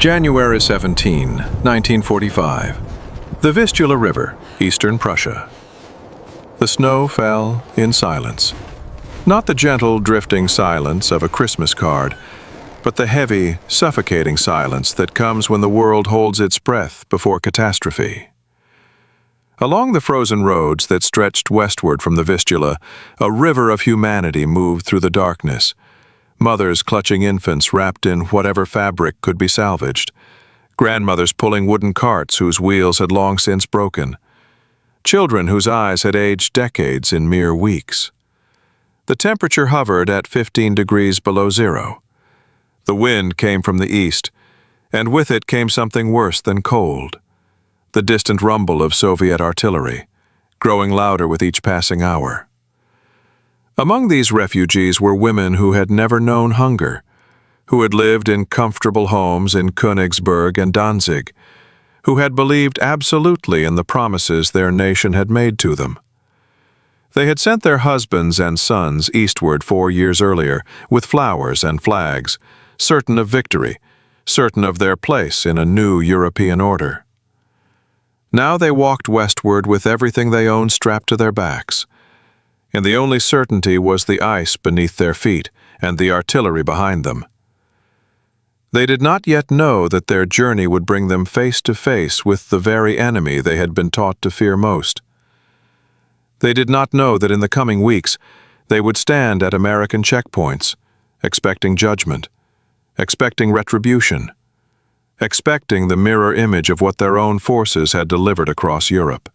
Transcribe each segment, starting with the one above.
January 17, 1945. The Vistula River, Eastern Prussia. The snow fell in silence. Not the gentle, drifting silence of a Christmas card, but the heavy, suffocating silence that comes when the world holds its breath before catastrophe. Along the frozen roads that stretched westward from the Vistula, a river of humanity moved through the darkness. Mothers clutching infants wrapped in whatever fabric could be salvaged. Grandmothers pulling wooden carts whose wheels had long since broken. Children whose eyes had aged decades in mere weeks. The temperature hovered at 15 degrees below zero. The wind came from the east, and with it came something worse than cold. The distant rumble of Soviet artillery, growing louder with each passing hour. Among these refugees were women who had never known hunger, who had lived in comfortable homes in Königsberg and Danzig, who had believed absolutely in the promises their nation had made to them. They had sent their husbands and sons eastward 4 years earlier with flowers and flags, certain of victory, certain of their place in a new European order. Now they walked westward with everything they owned strapped to their backs, and the only certainty was the ice beneath their feet and the artillery behind them. They did not yet know that their journey would bring them face to face with the very enemy they had been taught to fear most. They did not know that in the coming weeks they would stand at American checkpoints, expecting judgment, expecting retribution, expecting the mirror image of what their own forces had delivered across Europe.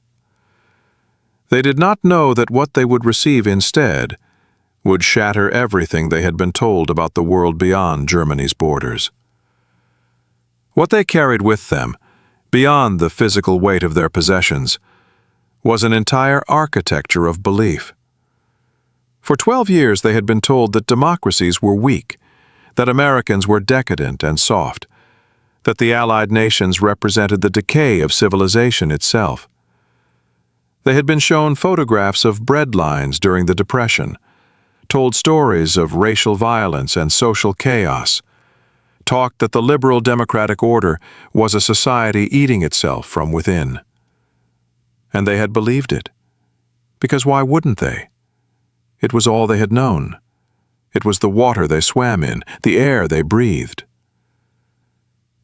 They did not know that what they would receive instead would shatter everything they had been told about the world beyond Germany's borders. What they carried with them, beyond the physical weight of their possessions, was an entire architecture of belief. For 12 years they had been told that democracies were weak, that Americans were decadent and soft, that the Allied nations represented the decay of civilization itself. They had been shown photographs of bread lines during the Depression, told stories of racial violence and social chaos, talked that the liberal democratic order was a society eating itself from within. And they had believed it. Because why wouldn't they? It was all they had known. It was the water they swam in, the air they breathed.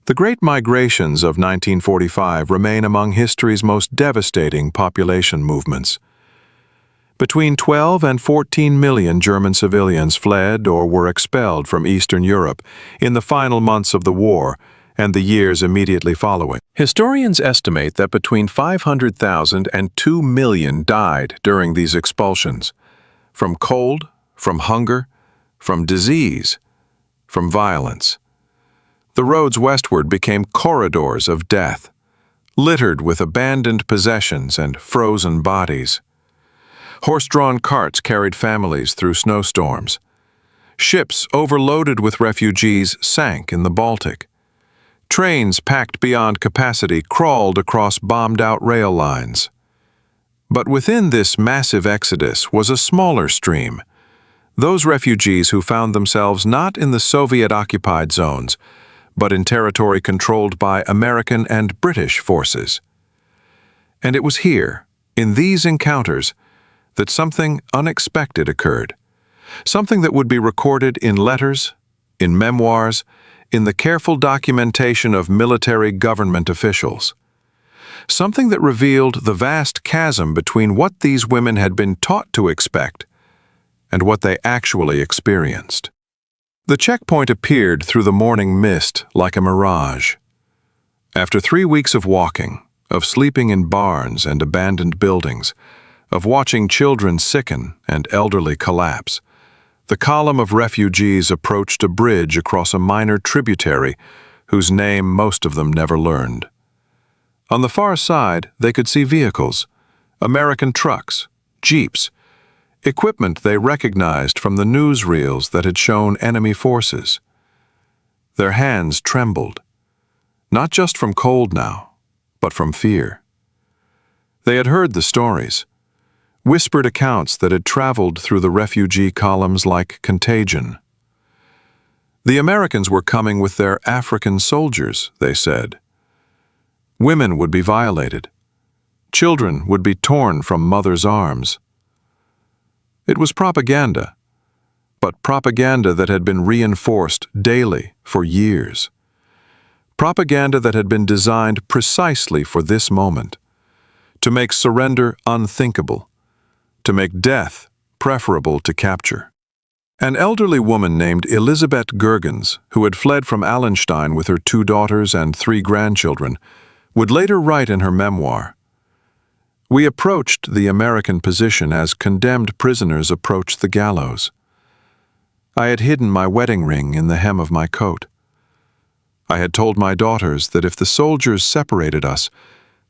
The Great Migrations of 1945 remain among history's most devastating population movements. Between 12 and 14 million German civilians fled or were expelled from Eastern Europe in the final months of the war and the years immediately following. Historians estimate that between 500,000 and 2 million died during these expulsions, from cold, from hunger, from disease, from violence. The roads westward became corridors of death, littered with abandoned possessions and frozen bodies. Horse-drawn carts carried families through snowstorms. Ships overloaded with refugees sank in the Baltic. Trains packed beyond capacity crawled across bombed-out rail lines. But within this massive exodus was a smaller stream, those refugees who found themselves not in the Soviet-occupied zones, but in territory controlled by American and British forces. And it was here, in these encounters, that something unexpected occurred, something that would be recorded in letters, in memoirs, in the careful documentation of military government officials. Something that revealed the vast chasm between what these women had been taught to expect and what they actually experienced. The checkpoint appeared through the morning mist like a mirage. After 3 weeks of walking, of sleeping in barns and abandoned buildings, of watching children sicken and elderly collapse, the column of refugees approached a bridge across a minor tributary whose name most of them never learned. On the far side, they could see vehicles, American trucks, jeeps, equipment they recognized from the newsreels that had shown enemy forces. Their hands trembled, not just from cold now, but from fear. They had heard the stories, whispered accounts that had traveled through the refugee columns like contagion. The Americans were coming with their African soldiers, they said. Women would be violated. Children would be torn from mothers' arms. It was propaganda, but propaganda that had been reinforced daily for years. Propaganda that had been designed precisely for this moment, to make surrender unthinkable, to make death preferable to capture. An elderly woman named Elizabeth Gergens, who had fled from Allenstein with her 2 daughters and 3 grandchildren, would later write in her memoir, "We approached the American position as condemned prisoners approach the gallows. I had hidden my wedding ring in the hem of my coat. I had told my daughters that if the soldiers separated us,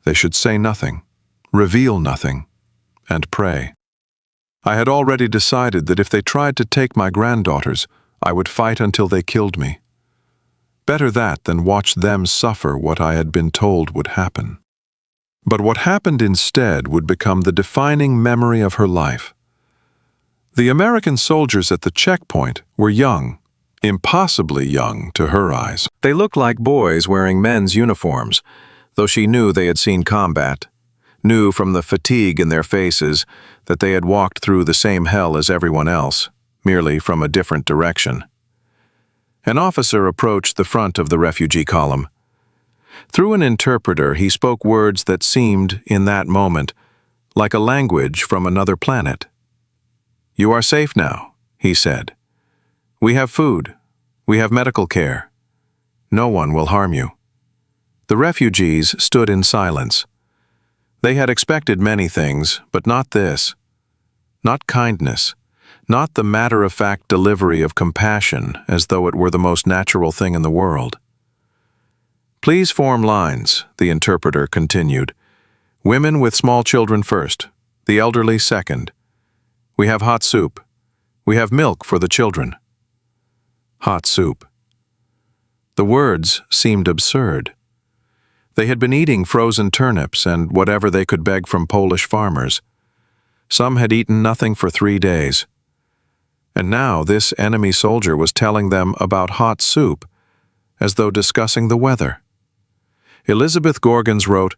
they should say nothing, reveal nothing, and pray. I had already decided that if they tried to take my granddaughters, I would fight until they killed me. Better that than watch them suffer what I had been told would happen." But what happened instead would become the defining memory of her life. The American soldiers at the checkpoint were young, impossibly young to her eyes. They looked like boys wearing men's uniforms, though she knew they had seen combat, knew from the fatigue in their faces that they had walked through the same hell as everyone else, merely from a different direction. An officer approached the front of the refugee column. Through an interpreter, he spoke words that seemed, in that moment, like a language from another planet. "You are safe now," he said. "We have food. We have medical care. No one will harm you." The refugees stood in silence. They had expected many things, but not this. Not kindness. Not the matter-of-fact delivery of compassion as though it were the most natural thing in the world. "Please form lines," the interpreter continued. "Women with small children first, the elderly second. We have hot soup. We have milk for the children." Hot soup. The words seemed absurd. They had been eating frozen turnips and whatever they could beg from Polish farmers. Some had eaten nothing for 3 days. And now this enemy soldier was telling them about hot soup, as though discussing the weather. Elizabeth Gergens wrote,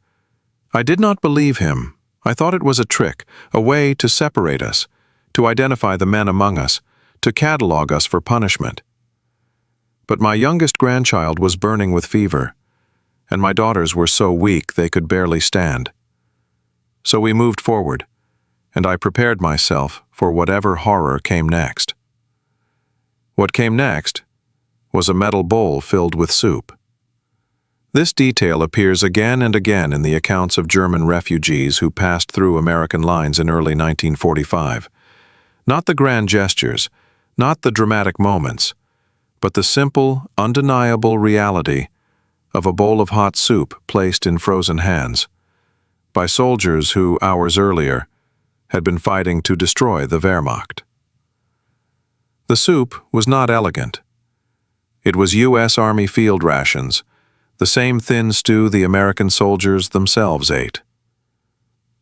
"I did not believe him. I thought it was a trick, a way to separate us, to identify the men among us, to catalog us for punishment. But my youngest grandchild was burning with fever, and my daughters were so weak they could barely stand. So we moved forward, and I prepared myself for whatever horror came next." What came next was a metal bowl filled with soup. This detail appears again and again in the accounts of German refugees who passed through American lines in early 1945. Not the grand gestures, not the dramatic moments, but the simple, undeniable reality of a bowl of hot soup placed in frozen hands by soldiers who, hours earlier, had been fighting to destroy the Wehrmacht. The soup was not elegant. It was U.S. Army field rations, the same thin stew the American soldiers themselves ate.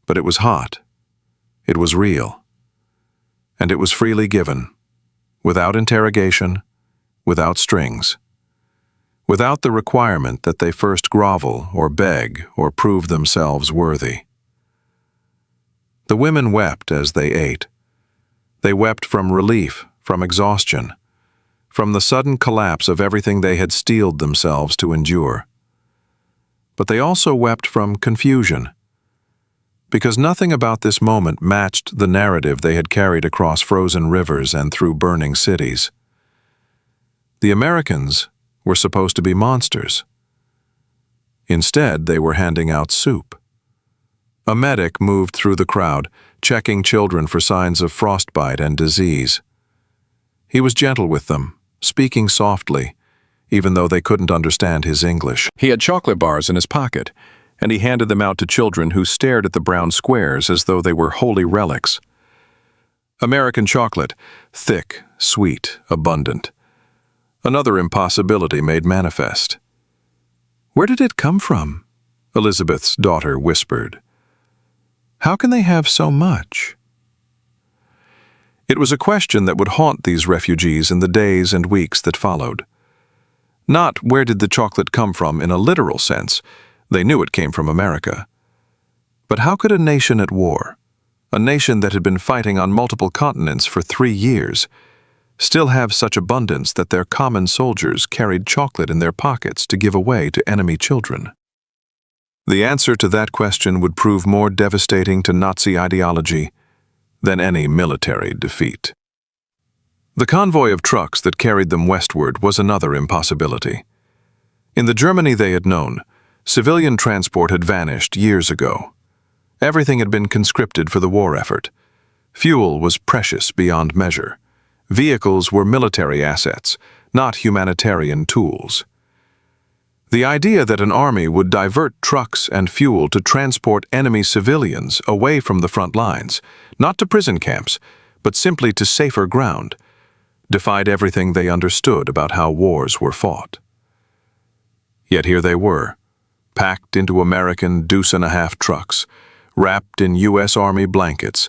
But it was hot. It was real. And it was freely given, without interrogation, without strings, without the requirement that they first grovel or beg or prove themselves worthy. The women wept as they ate. They wept from relief, from exhaustion, from the sudden collapse of everything they had steeled themselves to endure. But they also wept from confusion, because nothing about this moment matched the narrative they had carried across frozen rivers and through burning cities. The Americans were supposed to be monsters. Instead, they were handing out soup. A medic moved through the crowd, checking children for signs of frostbite and disease. He was gentle with them, speaking softly, even though they couldn't understand his English. He had chocolate bars in his pocket, and he handed them out to children who stared at the brown squares as though they were holy relics. American chocolate, thick, sweet, abundant. Another impossibility made manifest. "Where did it come from?" Elizabeth's daughter whispered. "How can they have so much?" It was a question that would haunt these refugees in the days and weeks that followed. Not where did the chocolate come from in a literal sense, they knew it came from America. But how could a nation at war, a nation that had been fighting on multiple continents for 3 years, still have such abundance that their common soldiers carried chocolate in their pockets to give away to enemy children? The answer to that question would prove more devastating to Nazi ideology than any military defeat. The convoy of trucks that carried them westward was another impossibility. In the Germany they had known, civilian transport had vanished years ago. Everything had been conscripted for the war effort. Fuel was precious beyond measure. Vehicles were military assets, not humanitarian tools. The idea that an army would divert trucks and fuel to transport enemy civilians away from the front lines, not to prison camps, but simply to safer ground, defied everything they understood about how wars were fought. Yet here they were, packed into American deuce-and-a-half trucks, wrapped in U.S. Army blankets,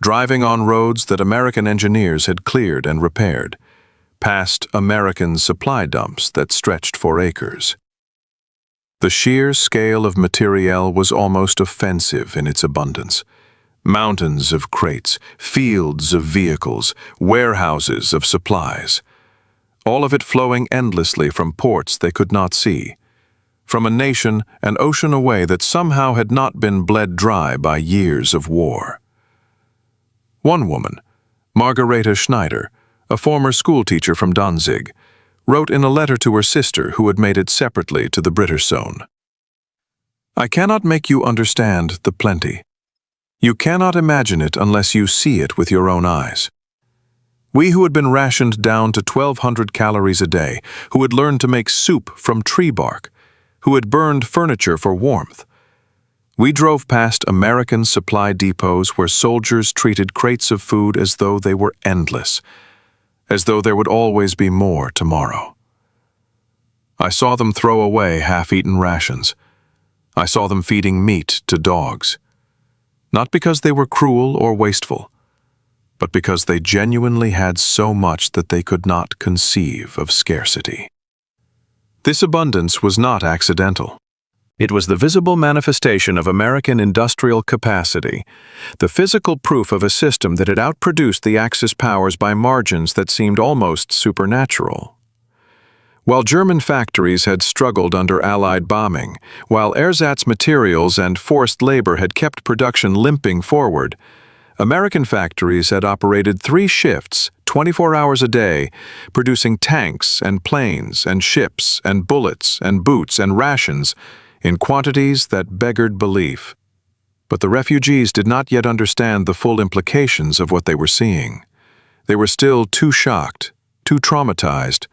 driving on roads that American engineers had cleared and repaired, past American supply dumps that stretched for acres. The sheer scale of materiel was almost offensive in its abundance. Mountains of crates, fields of vehicles, warehouses of supplies. All of it flowing endlessly from ports they could not see, from a nation an ocean away that somehow had not been bled dry by years of war. One woman, Margareta Schneider, a former schoolteacher from Danzig, wrote in a letter to her sister who had made it separately to the British zone. "I cannot make you understand the plenty. You cannot imagine it unless you see it with your own eyes. We who had been rationed down to 1,200 calories a day, who had learned to make soup from tree bark, who had burned furniture for warmth. We drove past American supply depots where soldiers treated crates of food as though they were endless, as though there would always be more tomorrow. I saw them throw away half-eaten rations. I saw them feeding meat to dogs. Not because they were cruel or wasteful, but because they genuinely had so much that they could not conceive of scarcity." This abundance was not accidental. It was the visible manifestation of American industrial capacity, the physical proof of a system that had outproduced the Axis powers by margins that seemed almost supernatural. While German factories had struggled under Allied bombing, while ersatz materials and forced labor had kept production limping forward, American factories had operated 3 shifts, 24 hours a day, producing tanks and planes and ships and bullets and boots and rations in quantities that beggared belief. But the refugees did not yet understand the full implications of what they were seeing. They were still too shocked, too traumatized,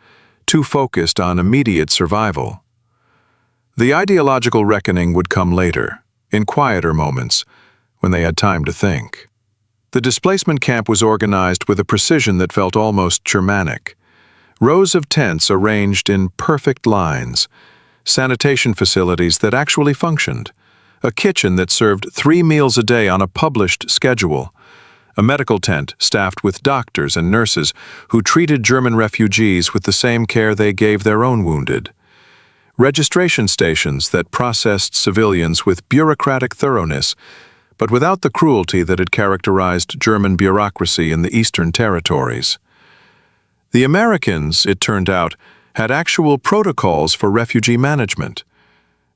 too focused on immediate survival. The ideological reckoning would come later, in quieter moments, when they had time to think. The displacement camp was organized with a precision that felt almost Germanic. Rows of tents arranged in perfect lines, sanitation facilities that actually functioned, a kitchen that served 3 meals a day on a published schedule, a medical tent staffed with doctors and nurses who treated German refugees with the same care they gave their own wounded, registration stations that processed civilians with bureaucratic thoroughness, but without the cruelty that had characterized German bureaucracy in the Eastern Territories. The Americans, it turned out, had actual protocols for refugee management.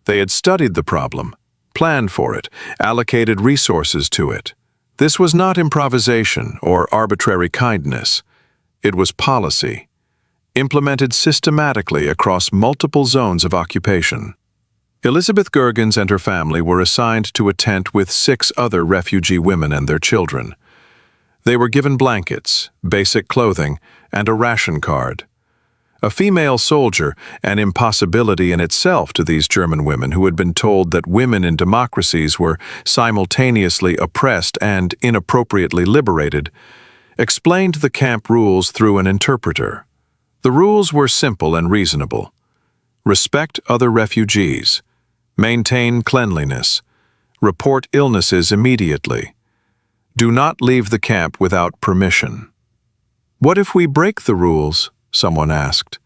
They had studied the problem, planned for it, allocated resources to it. This was not improvisation or arbitrary kindness. It was policy, implemented systematically across multiple zones of occupation. Elizabeth Gergens and her family were assigned to a tent with 6 other refugee women and their children. They were given blankets, basic clothing, and a ration card. A female soldier, an impossibility in itself to these German women who had been told that women in democracies were simultaneously oppressed and inappropriately liberated, explained the camp rules through an interpreter. The rules were simple and reasonable. Respect other refugees. Maintain cleanliness. Report illnesses immediately. Do not leave the camp without permission. What if we break the rules? Someone asked.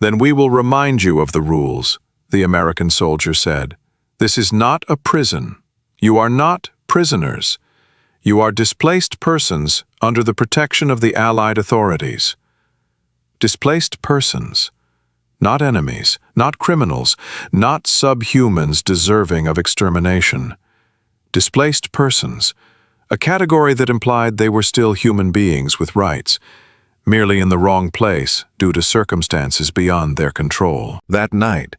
Then we will remind you of the rules, the American soldier said. This is not a prison. You are not prisoners. You are displaced persons under the protection of the Allied authorities. Displaced persons, not enemies, not criminals, not subhumans deserving of extermination. Displaced persons, a category that implied they were still human beings with rights, merely in the wrong place due to circumstances beyond their control. That night,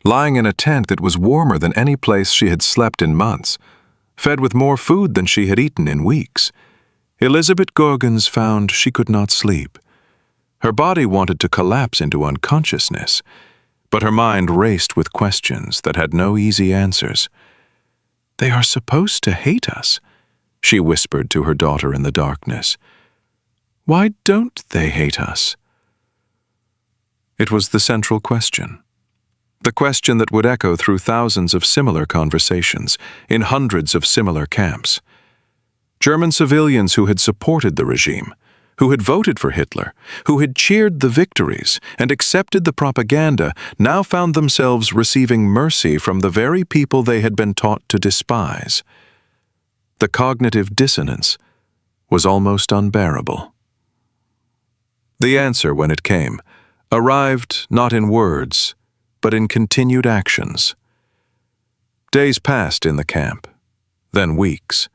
lying in a tent that was warmer than any place she had slept in months, fed with more food than she had eaten in weeks, Elizabeth Gorgons found she could not sleep. Her body wanted to collapse into unconsciousness, but her mind raced with questions that had no easy answers. "They are supposed to hate us," she whispered to her daughter in the darkness. "Why don't they hate us?" It was the central question. The question that would echo through thousands of similar conversations in hundreds of similar camps. German civilians who had supported the regime, who had voted for Hitler, who had cheered the victories and accepted the propaganda, now found themselves receiving mercy from the very people they had been taught to despise. The cognitive dissonance was almost unbearable. The answer, when it came, arrived not in words, but in continued actions. Days passed in the camp, then weeks.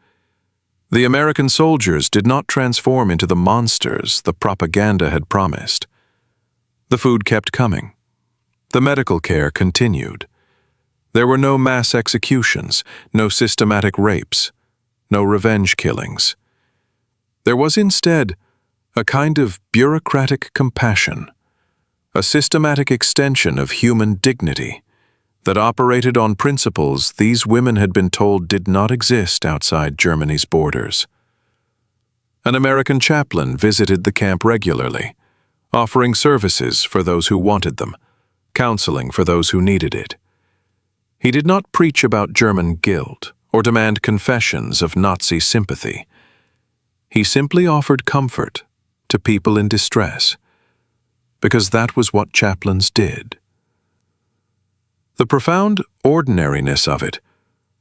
The American soldiers did not transform into the monsters the propaganda had promised. The food kept coming. The medical care continued. There were no mass executions, no systematic rapes, no revenge killings. There was instead a kind of bureaucratic compassion, a systematic extension of human dignity that operated on principles these women had been told did not exist outside Germany's borders. An American chaplain visited the camp regularly, offering services for those who wanted them, counseling for those who needed it. He did not preach about German guilt or demand confessions of Nazi sympathy. He simply offered comfort to people in distress, because that was what chaplains did. The profound ordinariness of it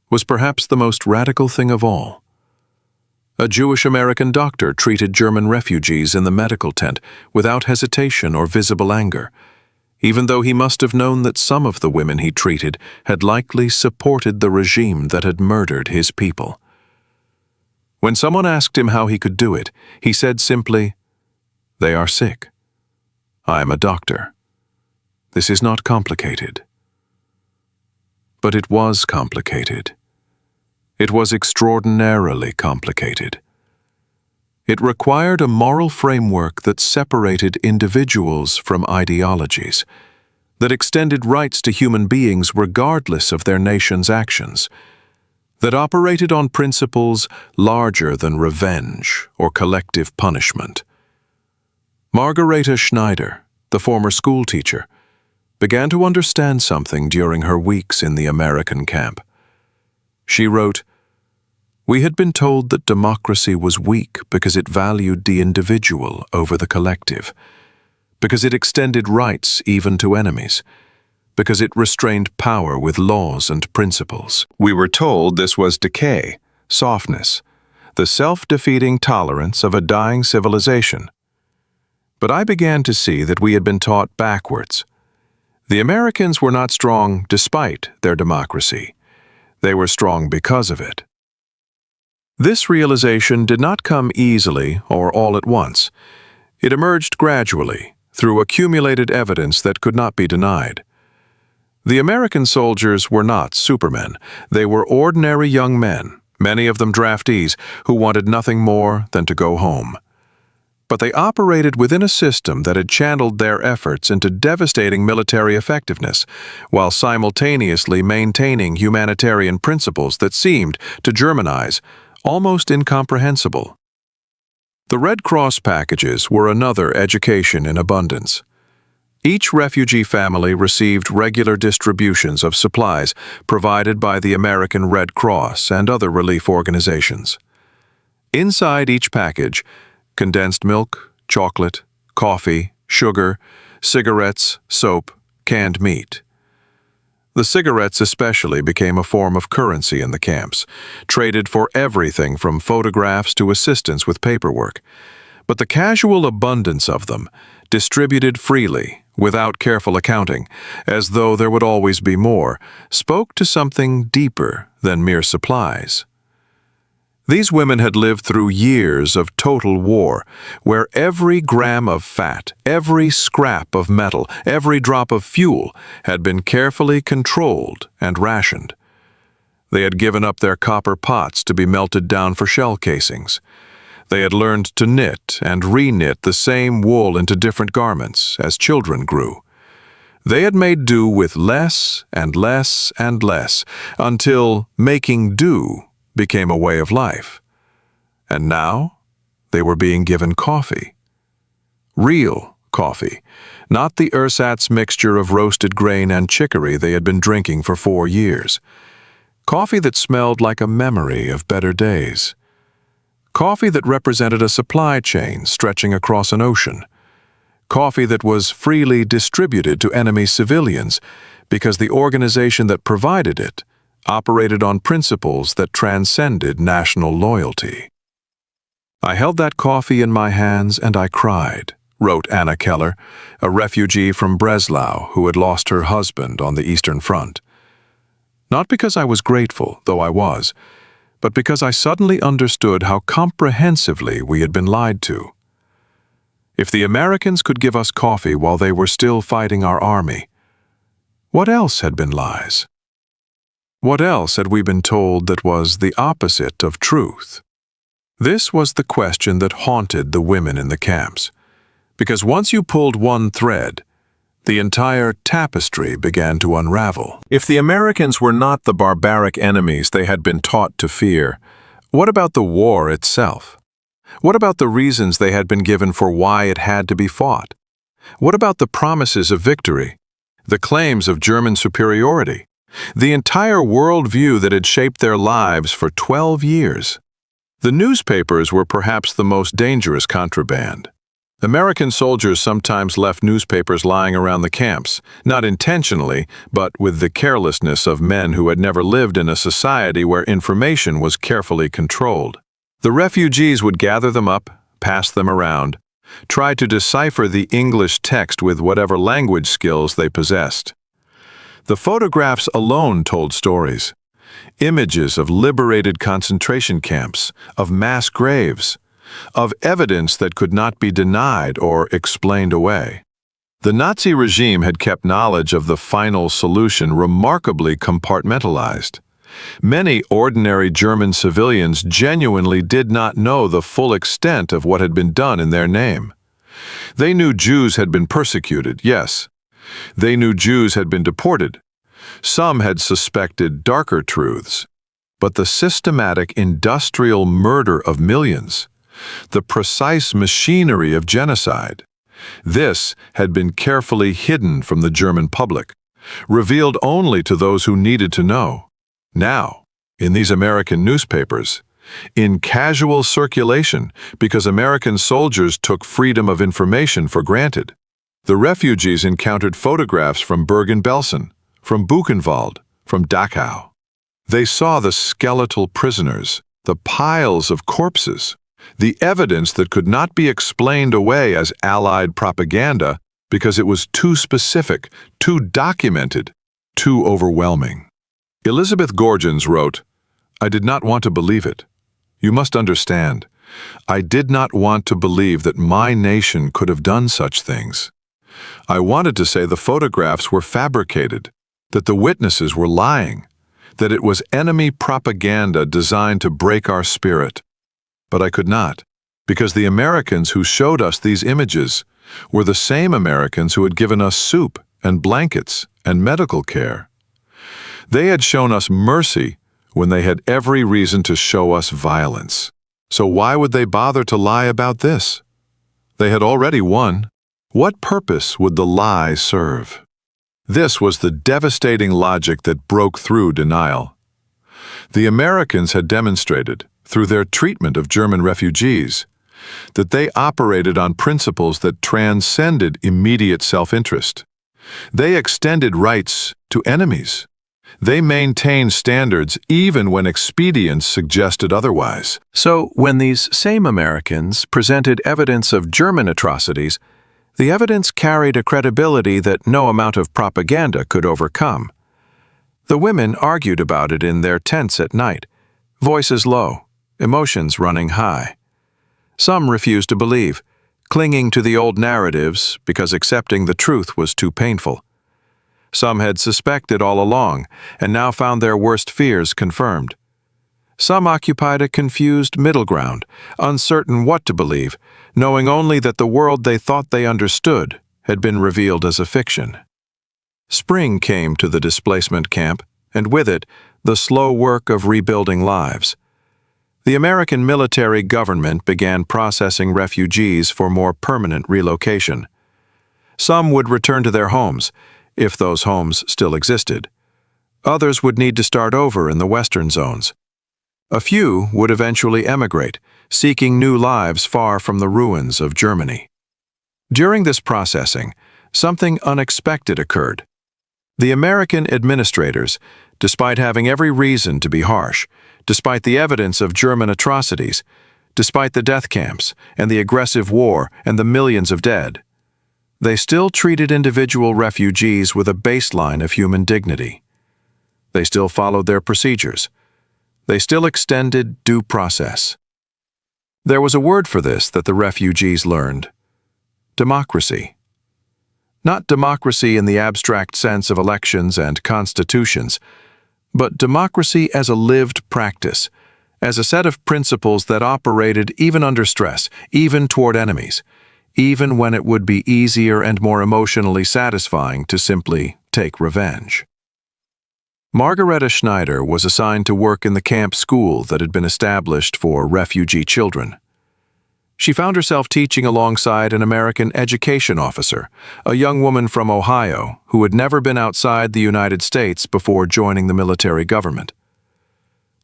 was perhaps the most radical thing of all. A Jewish-American doctor treated German refugees in the medical tent without hesitation or visible anger, even though he must have known that some of the women he treated had likely supported the regime that had murdered his people. When someone asked him how he could do it, he said simply, "They are sick. I am a doctor. This is not complicated." But it was complicated. It was extraordinarily complicated. It required a moral framework that separated individuals from ideologies, that extended rights to human beings regardless of their nation's actions, that operated on principles larger than revenge or collective punishment. Margareta Schneider, the former schoolteacher, began to understand something during her weeks in the American camp. She wrote, "We had been told that democracy was weak because it valued the individual over the collective, because it extended rights even to enemies, because it restrained power with laws and principles. We were told this was decay, softness, the self-defeating tolerance of a dying civilization. But I began to see that we had been taught backwards. The Americans were not strong despite their democracy. They were strong because of it." This realization did not come easily or all at once. It emerged gradually, through accumulated evidence that could not be denied. The American soldiers were not supermen. They were ordinary young men, many of them draftees, who wanted nothing more than to go home. But they operated within a system that had channeled their efforts into devastating military effectiveness, while simultaneously maintaining humanitarian principles that seemed, to Germanize, almost incomprehensible. The Red Cross packages were another education in abundance. Each refugee family received regular distributions of supplies provided by the American Red Cross and other relief organizations. Inside each package, condensed milk, chocolate, coffee, sugar, cigarettes, soap, canned meat. The cigarettes especially became a form of currency in the camps, traded for everything from photographs to assistance with paperwork. But the casual abundance of them, distributed freely, without careful accounting, as though there would always be more, spoke to something deeper than mere supplies. These women had lived through years of total war, where every gram of fat, every scrap of metal, every drop of fuel had been carefully controlled and rationed. They had given up their copper pots to be melted down for shell casings. They had learned to knit and re-knit the same wool into different garments as children grew. They had made do with less and less and less, until making do became a way of life. And now they were being given coffee. Real coffee, not the ersatz mixture of roasted grain and chicory they had been drinking for 4 years. Coffee that smelled like a memory of better days. Coffee that represented a supply chain stretching across an ocean. Coffee that was freely distributed to enemy civilians because the organization that provided it operated on principles that transcended national loyalty. "I held that coffee in my hands and I cried," wrote Anna Keller, a refugee from Breslau who had lost her husband on the Eastern Front. "Not because I was grateful, though I was, but because I suddenly understood how comprehensively we had been lied to. If the Americans could give us coffee while they were still fighting our army, what else had been lies? What else had we been told that was the opposite of truth?" This was the question that haunted the women in the camps, because once you pulled one thread, the entire tapestry began to unravel. If the Americans were not the barbaric enemies they had been taught to fear, what about the war itself? What about the reasons they had been given for why it had to be fought? What about the promises of victory, the claims of German superiority, the entire worldview that had shaped their lives for 12 years? The newspapers were perhaps the most dangerous contraband. American soldiers sometimes left newspapers lying around the camps, not intentionally, but with the carelessness of men who had never lived in a society where information was carefully controlled. The refugees would gather them up, pass them around, try to decipher the English text with whatever language skills they possessed. The photographs alone told stories. Images of liberated concentration camps, of mass graves, of evidence that could not be denied or explained away. The Nazi regime had kept knowledge of the final solution remarkably compartmentalized. Many ordinary German civilians genuinely did not know the full extent of what had been done in their name. They knew Jews had been persecuted, yes. They knew Jews had been deported. Some had suspected darker truths. But the systematic industrial murder of millions, the precise machinery of genocide, this had been carefully hidden from the German public, revealed only to those who needed to know. Now, in these American newspapers, in casual circulation because American soldiers took freedom of information for granted, the refugees encountered photographs from Bergen-Belsen, from Buchenwald, from Dachau. They saw the skeletal prisoners, the piles of corpses, the evidence that could not be explained away as Allied propaganda because it was too specific, too documented, too overwhelming. Elizabeth Gorgens wrote, "I did not want to believe it. You must understand, I did not want to believe that my nation could have done such things. I wanted to say the photographs were fabricated, that the witnesses were lying, that it was enemy propaganda designed to break our spirit. But I could not, because the Americans who showed us these images were the same Americans who had given us soup and blankets and medical care. They had shown us mercy when they had every reason to show us violence. So why would they bother to lie about this? They had already won. What purpose would the lie serve?" This was the devastating logic that broke through denial. The Americans had demonstrated, through their treatment of German refugees, that they operated on principles that transcended immediate self-interest. They extended rights to enemies. They maintained standards even when expedience suggested otherwise. So, when these same Americans presented evidence of German atrocities, the evidence carried a credibility that no amount of propaganda could overcome. The women argued about it in their tents at night, voices low, emotions running high. Some refused to believe, clinging to the old narratives because accepting the truth was too painful. Some had suspected all along and now found their worst fears confirmed. Some occupied a confused middle ground, uncertain what to believe, knowing only that the world they thought they understood had been revealed as a fiction. Spring came to the displacement camp, and with it, the slow work of rebuilding lives. The American military government began processing refugees for more permanent relocation. Some would return to their homes, if those homes still existed. Others would need to start over in the western zones. A few would eventually emigrate, seeking new lives far from the ruins of Germany. During this processing, something unexpected occurred. The American administrators, despite having every reason to be harsh, despite the evidence of German atrocities, despite the death camps and the aggressive war and the millions of dead, they still treated individual refugees with a baseline of human dignity. They still followed their procedures. They still extended due process. There was a word for this that the refugees learned: democracy. Not democracy in the abstract sense of elections and constitutions, but democracy as a lived practice, as a set of principles that operated even under stress, even toward enemies, even when it would be easier and more emotionally satisfying to simply take revenge. Margareta Schneider was assigned to work in the camp school that had been established for refugee children. She found herself teaching alongside an American education officer, a young woman from Ohio who had never been outside the United States before joining the military government.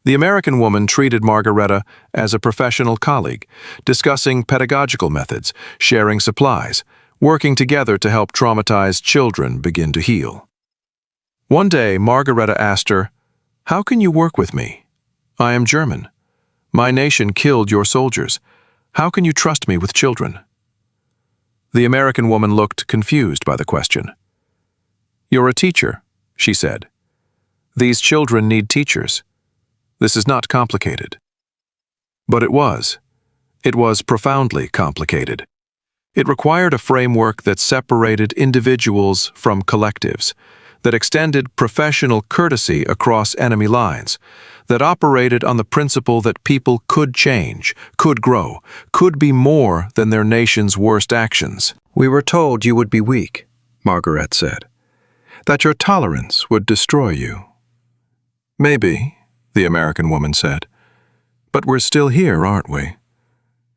The American woman treated Margareta as a professional colleague, discussing pedagogical methods, sharing supplies, working together to help traumatized children begin to heal. One day, Margareta asked her, "How can you work with me? I am German. My nation killed your soldiers. How can you trust me with children?" The American woman looked confused by the question. "You're a teacher," she said. "These children need teachers. This is not complicated." But it was. It was profoundly complicated. It required a framework that separated individuals from collectives, that extended professional courtesy across enemy lines, that operated on the principle that people could change, could grow, could be more than their nation's worst actions. "We were told you would be weak," Margaret said, "that your tolerance would destroy you." "Maybe," the American woman said, "but we're still here, aren't we?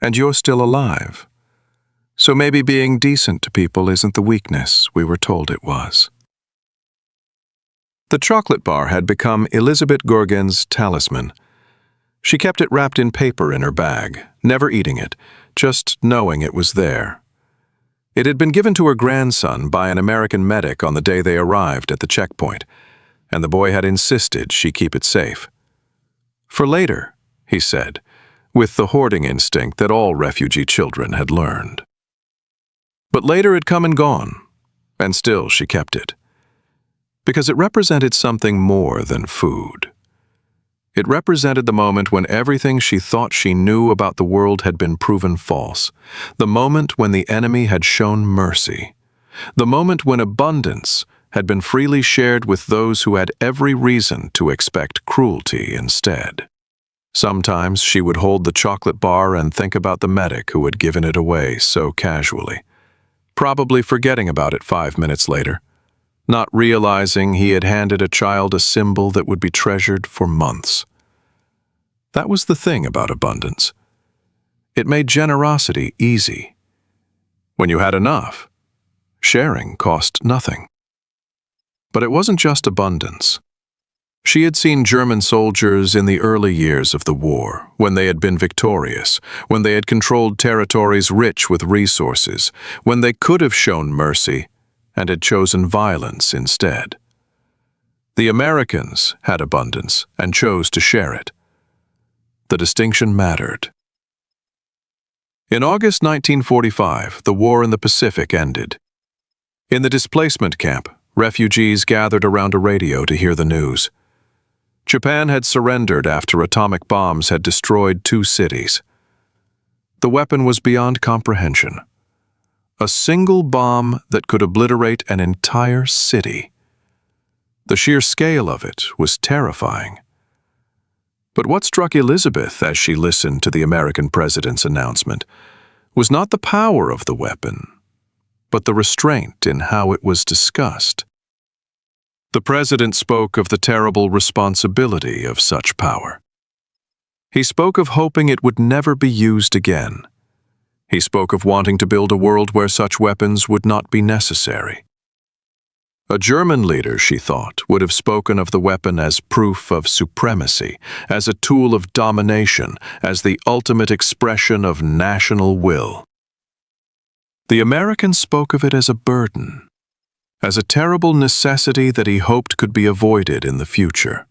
And you're still alive. So maybe being decent to people isn't the weakness we were told it was." The chocolate bar had become Elizabeth Gorgon's talisman. She kept it wrapped in paper in her bag, never eating it, just knowing it was there. It had been given to her grandson by an American medic on the day they arrived at the checkpoint, and the boy had insisted she keep it safe. "For later," he said, with the hoarding instinct that all refugee children had learned. But later had come and gone, and still she kept it. Because it represented something more than food. It represented the moment when everything she thought she knew about the world had been proven false, the moment when the enemy had shown mercy, the moment when abundance had been freely shared with those who had every reason to expect cruelty instead. Sometimes she would hold the chocolate bar and think about the medic who had given it away so casually, probably forgetting about it 5 minutes later, not realizing he had handed a child a symbol that would be treasured for months. That was the thing about abundance. It made generosity easy. When you had enough, sharing cost nothing. But it wasn't just abundance. She had seen German soldiers in the early years of the war, when they had been victorious, when they had controlled territories rich with resources, when they could have shown mercy and had chosen violence instead. The Americans had abundance and chose to share it. The distinction mattered. In August 1945, the war in the Pacific ended. In the displacement camp, refugees gathered around a radio to hear the news. Japan had surrendered after atomic bombs had destroyed 2 cities. The weapon was beyond comprehension. A single bomb that could obliterate an entire city. The sheer scale of it was terrifying. But what struck Elizabeth as she listened to the American president's announcement was not the power of the weapon, but the restraint in how it was discussed. The president spoke of the terrible responsibility of such power. He spoke of hoping it would never be used again. He spoke of wanting to build a world where such weapons would not be necessary. A German leader, she thought, would have spoken of the weapon as proof of supremacy, as a tool of domination, as the ultimate expression of national will. The American spoke of it as a burden, as a terrible necessity that he hoped could be avoided in the future.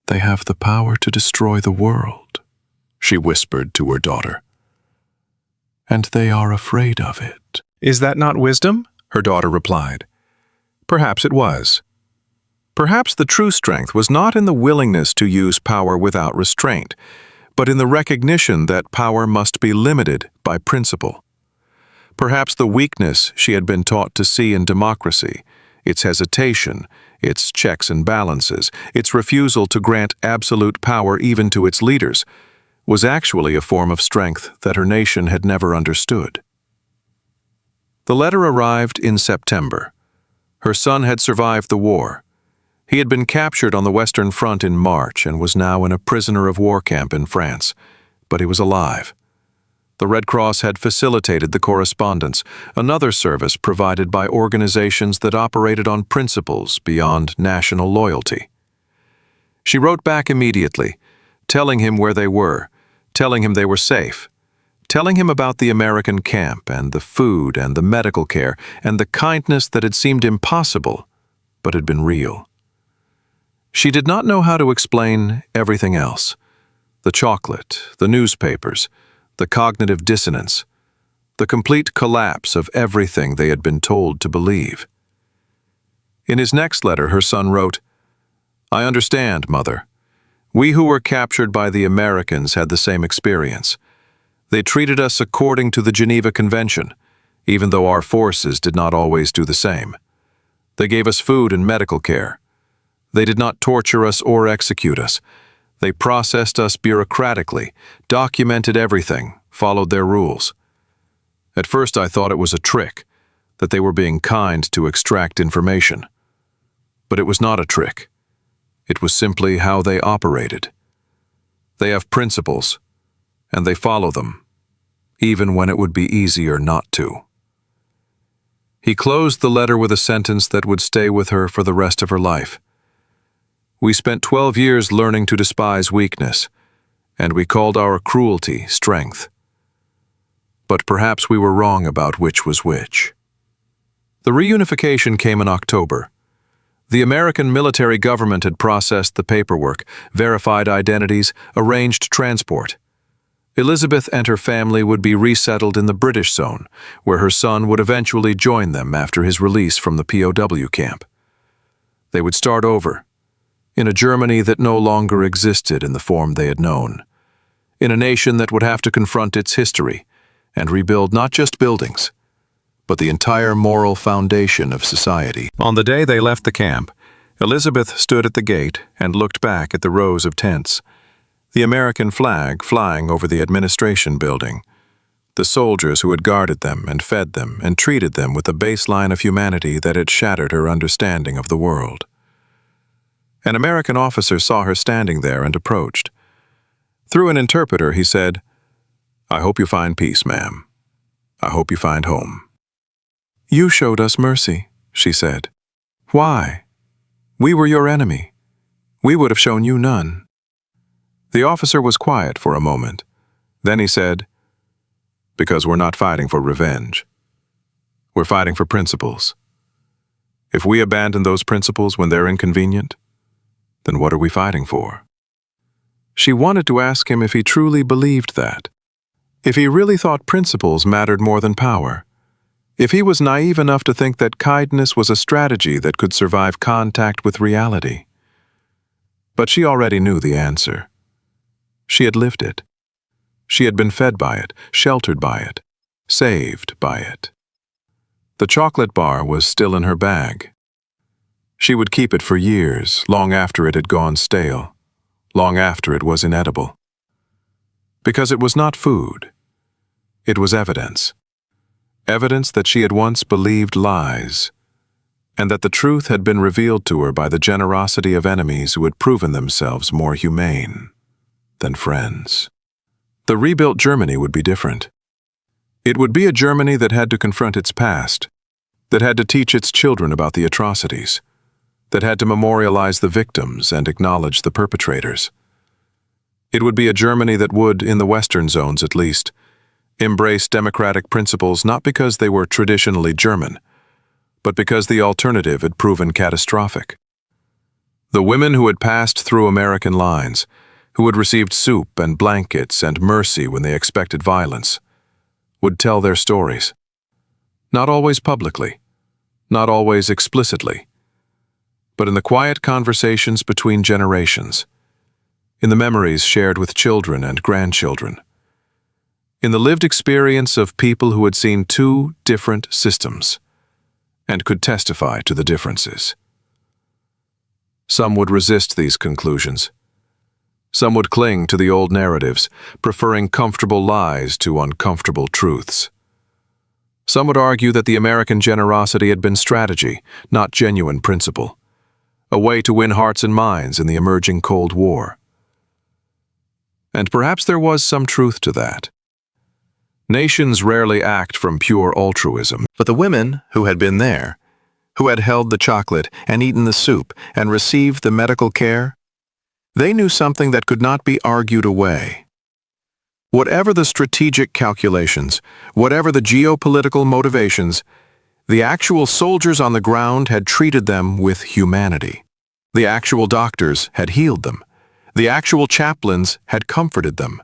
"They have the power to destroy the world," she whispered to her daughter. "And they are afraid of it." "Is that not wisdom?" her daughter replied. Perhaps it was. Perhaps the true strength was not in the willingness to use power without restraint, but in the recognition that power must be limited by principle. Perhaps the weakness she had been taught to see in democracy, its hesitation, its checks and balances, its refusal to grant absolute power even to its leaders, was actually a form of strength that her nation had never understood. The letter arrived in September. Her son had survived the war. He had been captured on the Western Front in March and was now in a prisoner of war camp in France, but he was alive. The Red Cross had facilitated the correspondence, another service provided by organizations that operated on principles beyond national loyalty. She wrote back immediately, telling him where they were, telling him they were safe, telling him about the American camp and the food and the medical care and the kindness that had seemed impossible, but had been real. She did not know how to explain everything else: the chocolate, the newspapers, the cognitive dissonance, the complete collapse of everything they had been told to believe. In his next letter, her son wrote, "I understand, Mother. We who were captured by the Americans had the same experience. They treated us according to the Geneva Convention, even though our forces did not always do the same. They gave us food and medical care. They did not torture us or execute us. They processed us bureaucratically, documented everything, followed their rules. At first I thought it was a trick, that they were being kind to extract information. But it was not a trick. It was simply how they operated. They have principles, and they follow them, even when it would be easier not to." He closed the letter with a sentence that would stay with her for the rest of her life. "We spent 12 years learning to despise weakness, and we called our cruelty strength. But perhaps we were wrong about which was which." The reunification came in October. The American military government had processed the paperwork, verified identities, arranged transport. Elizabeth and her family would be resettled in the British zone, where her son would eventually join them after his release from the POW camp. They would start over, in a Germany that no longer existed in the form they had known, in a nation that would have to confront its history and rebuild not just buildings, but the entire moral foundation of society. On the day they left the camp, Elizabeth stood at the gate and looked back at the rows of tents, the American flag flying over the administration building, the soldiers who had guarded them and fed them and treated them with a baseline of humanity that had shattered her understanding of the world. An American officer saw her standing there and approached. Through an interpreter, he said, "I hope you find peace, ma'am. I hope you find home." "You showed us mercy," she said. "Why? We were your enemy. We would have shown you none." The officer was quiet for a moment. Then he said, "Because we're not fighting for revenge. We're fighting for principles. If we abandon those principles when they're inconvenient, then what are we fighting for?" She wanted to ask him if he truly believed that, if he really thought principles mattered more than power, if he was naive enough to think that kindness was a strategy that could survive contact with reality. But she already knew the answer. She had lived it. She had been fed by it, sheltered by it, saved by it. The chocolate bar was still in her bag. She would keep it for years, long after it had gone stale, long after it was inedible. Because it was not food. It was evidence. Evidence that she had once believed lies, and that the truth had been revealed to her by the generosity of enemies who had proven themselves more humane than friends. The rebuilt Germany would be different. It would be a Germany that had to confront its past, that had to teach its children about the atrocities, that had to memorialize the victims and acknowledge the perpetrators. It would be a Germany that would, in the Western zones at least, embrace democratic principles not because they were traditionally German, but because the alternative had proven catastrophic. The women who had passed through American lines, who had received soup and blankets and mercy when they expected violence, would tell their stories. Not always publicly, not always explicitly, but in the quiet conversations between generations, in the memories shared with children and grandchildren, in the lived experience of people who had seen two different systems and could testify to the differences. Some would resist these conclusions. Some would cling to the old narratives, preferring comfortable lies to uncomfortable truths. Some would argue that the American generosity had been strategy, not genuine principle, a way to win hearts and minds in the emerging Cold War. And perhaps there was some truth to that. Nations rarely act from pure altruism, but the women who had been there, who had held the chocolate and eaten the soup and received the medical care, they knew something that could not be argued away. Whatever the strategic calculations, whatever the geopolitical motivations, the actual soldiers on the ground had treated them with humanity. The actual doctors had healed them. The actual chaplains had comforted them.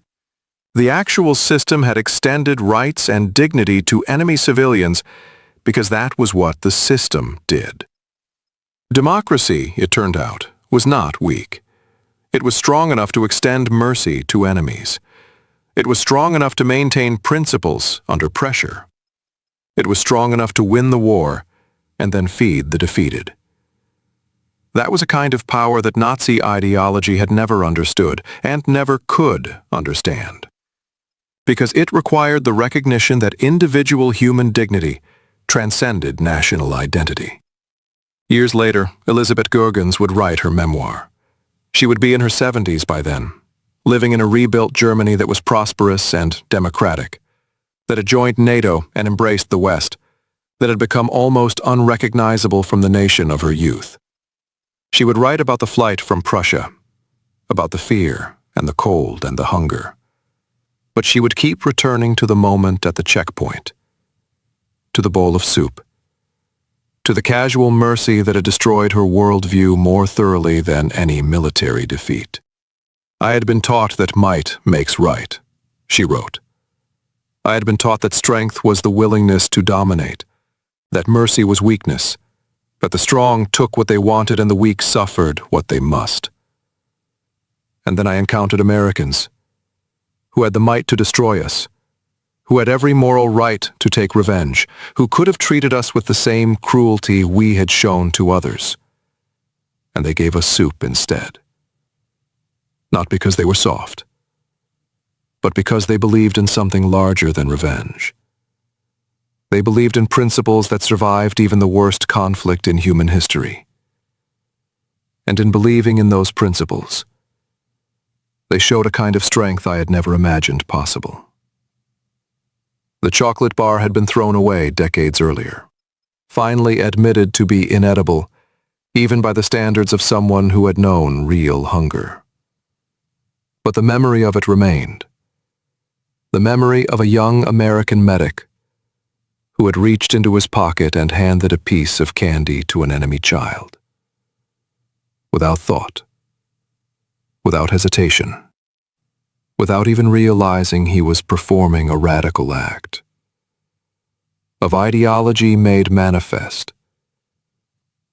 The actual system had extended rights and dignity to enemy civilians because that was what the system did. Democracy, it turned out, was not weak. It was strong enough to extend mercy to enemies. It was strong enough to maintain principles under pressure. It was strong enough to win the war and then feed the defeated. That was a kind of power that Nazi ideology had never understood and never could understand, because it required the recognition that individual human dignity transcended national identity. Years later, Elisabeth Goergens would write her memoir. She would be in her 70s by then, living in a rebuilt Germany that was prosperous and democratic, that had joined NATO and embraced the West, that had become almost unrecognizable from the nation of her youth. She would write about the flight from Prussia, about the fear and the cold and the hunger. But she would keep returning to the moment at the checkpoint, to the bowl of soup, to the casual mercy that had destroyed her worldview more thoroughly than any military defeat. "I had been taught that might makes right," she wrote. "I had been taught that strength was the willingness to dominate, that mercy was weakness, that the strong took what they wanted and the weak suffered what they must. And then I encountered Americans who had the might to destroy us, who had every moral right to take revenge, who could have treated us with the same cruelty we had shown to others. And they gave us soup instead. Not because they were soft, but because they believed in something larger than revenge. They believed in principles that survived even the worst conflict in human history. And in believing in those principles, they showed a kind of strength I had never imagined possible. The chocolate bar had been thrown away decades earlier, finally admitted to be inedible, even by the standards of someone who had known real hunger. But the memory of it remained. The memory of a young American medic who had reached into his pocket and handed a piece of candy to an enemy child. Without thought, without hesitation, without even realizing he was performing a radical act of ideology made manifest.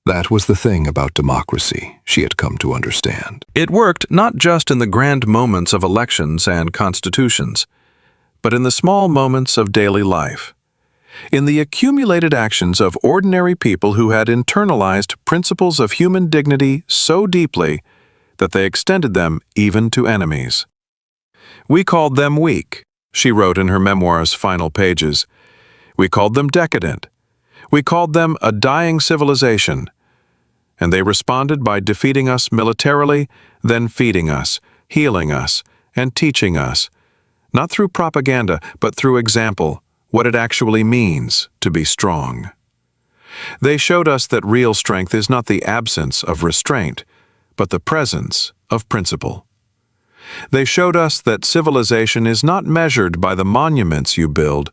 That was the thing about democracy she had come to understand. It worked not just in the grand moments of elections and constitutions, but in the small moments of daily life, in the accumulated actions of ordinary people who had internalized principles of human dignity so deeply that they extended them even to enemies. We called them weak, she wrote in her memoir's final pages. We called them decadent. We called them a dying civilization. And they responded by defeating us militarily, then feeding us, healing us, and teaching us, not through propaganda, but through example, what it actually means to be strong. They showed us that real strength is not the absence of restraint, but the presence of principle. They showed us that civilization is not measured by the monuments you build,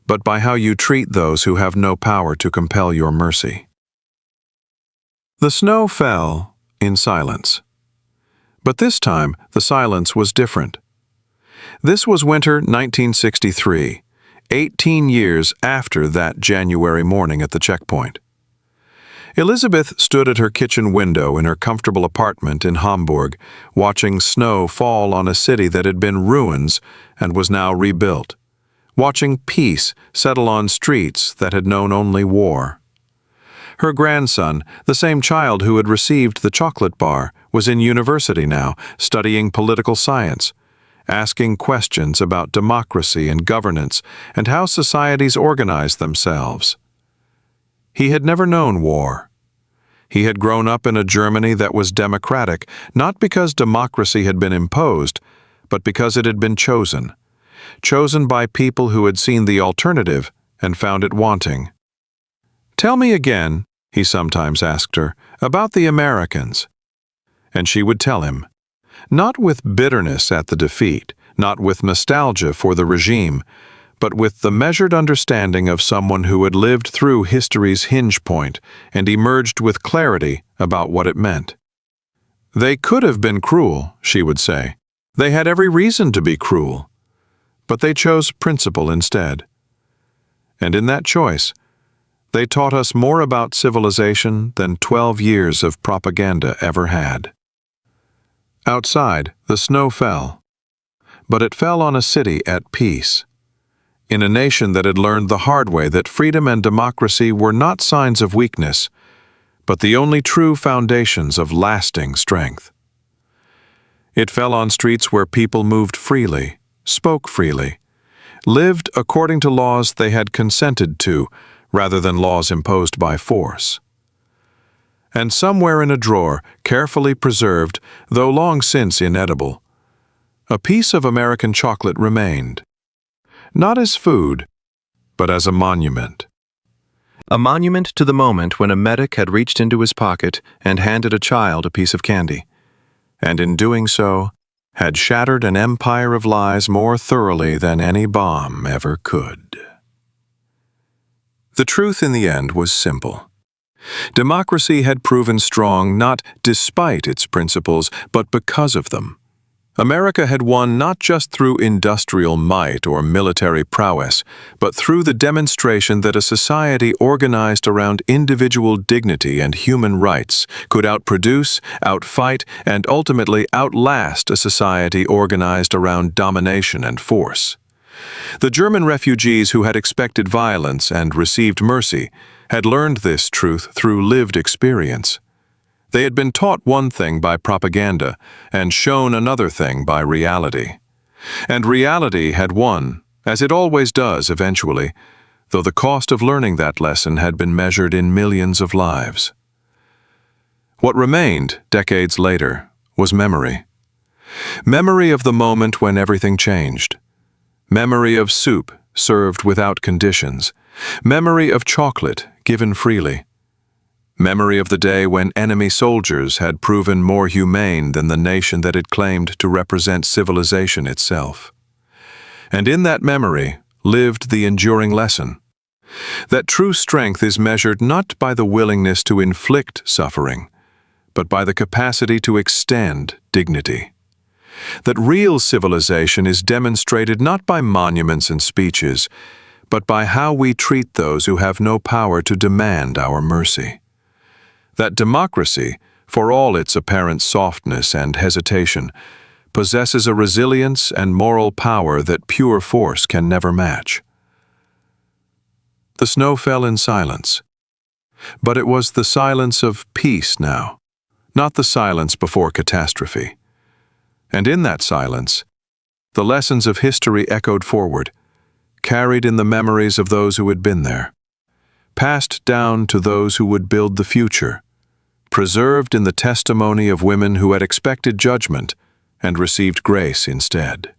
but by how you treat those who have no power to compel your mercy. The snow fell in silence. But this time, the silence was different. This was winter 1963, 18 years after that January morning at the checkpoint. Elizabeth stood at her kitchen window in her comfortable apartment in Hamburg, watching snow fall on a city that had been ruins and was now rebuilt, watching peace settle on streets that had known only war. Her grandson, the same child who had received the chocolate bar, was in university now, studying political science, asking questions about democracy and governance and how societies organize themselves. He had never known war. He had grown up in a Germany that was democratic, not because democracy had been imposed, but because it had been chosen by people who had seen the alternative and found it wanting. "Tell me again," he sometimes asked her, "about the Americans." And she would tell him, not with bitterness at the defeat, not with nostalgia for the regime, but with the measured understanding of someone who had lived through history's hinge point and emerged with clarity about what it meant. They could have been cruel, she would say. They had every reason to be cruel. But they chose principle instead. And in that choice, they taught us more about civilization than 12 years of propaganda ever had. Outside, the snow fell. But it fell on a city at peace, in a nation that had learned the hard way that freedom and democracy were not signs of weakness, but the only true foundations of lasting strength. It fell on streets where people moved freely, spoke freely, lived according to laws they had consented to rather than laws imposed by force. And somewhere in a drawer, carefully preserved, though long since inedible, a piece of American chocolate remained, not as food, but as a monument. A monument to the moment when a medic had reached into his pocket and handed a child a piece of candy, and in doing so, had shattered an empire of lies more thoroughly than any bomb ever could. The truth in the end was simple. Democracy had proven strong not despite its principles, but because of them. America had won not just through industrial might or military prowess, but through the demonstration that a society organized around individual dignity and human rights could outproduce, outfight, and ultimately outlast a society organized around domination and force. The German refugees who had expected violence and received mercy had learned this truth through lived experience. They had been taught one thing by propaganda and shown another thing by reality. And reality had won, as it always does eventually, though the cost of learning that lesson had been measured in millions of lives. What remained, decades later, was memory. Memory of the moment when everything changed. Memory of soup served without conditions. Memory of chocolate given freely. Memory of the day when enemy soldiers had proven more humane than the nation that it claimed to represent civilization itself. And in that memory lived the enduring lesson that true strength is measured not by the willingness to inflict suffering, but by the capacity to extend dignity. That real civilization is demonstrated not by monuments and speeches, but by how we treat those who have no power to demand our mercy. That democracy, for all its apparent softness and hesitation, possesses a resilience and moral power that pure force can never match. The snow fell in silence. But it was the silence of peace now, not the silence before catastrophe. And in that silence, the lessons of history echoed forward, carried in the memories of those who had been there, passed down to those who would build the future, preserved in the testimony of women who had expected judgment and received grace instead.